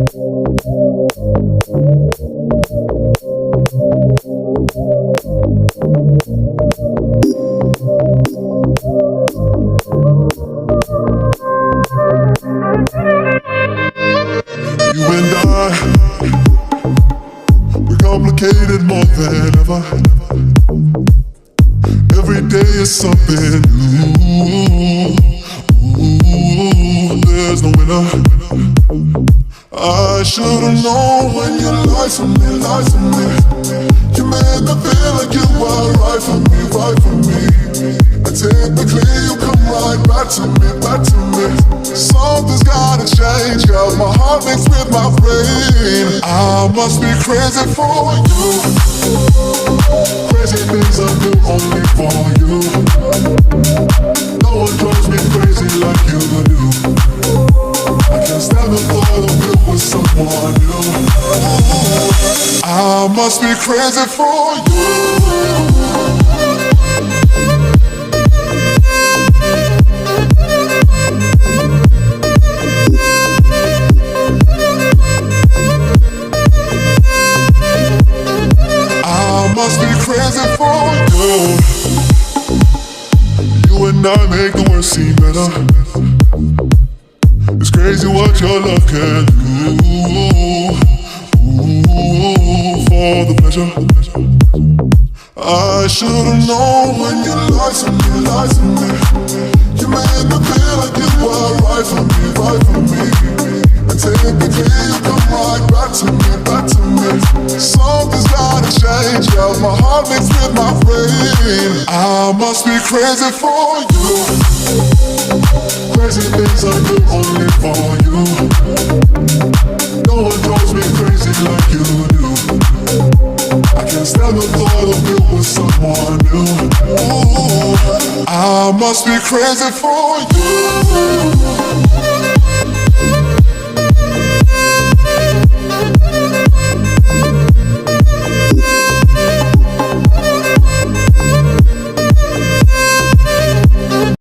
You and I, we're complicated more than ever. Every day is something new. There's no winner. I should've known when you lied to me, lied to me. You made me feel like you were right for me, right for me. And typically you come right back to me, back to me. Something's gotta change, girl. My heart mixed with my brain. I must be crazy for you. Crazy things I do only for you. No one drives me crazy like you do. I can't stand the thought of you with someone new. I must be crazy for you. I must be crazy for you. You and I make the worst seem better. It's crazy what your love can do. For the pleasure. I should've known when you lied to me, lied to me. You made me feel like you were right for me, right for me. And typically you come right back to me, back to me. Something's gotta change, yeah. My heart mixed with my brain. I must be crazy for you. Crazy things I do only for you. No one drives me crazy like you do. I can't stand the thought of you with someone new. Ooh, I must be crazy for you.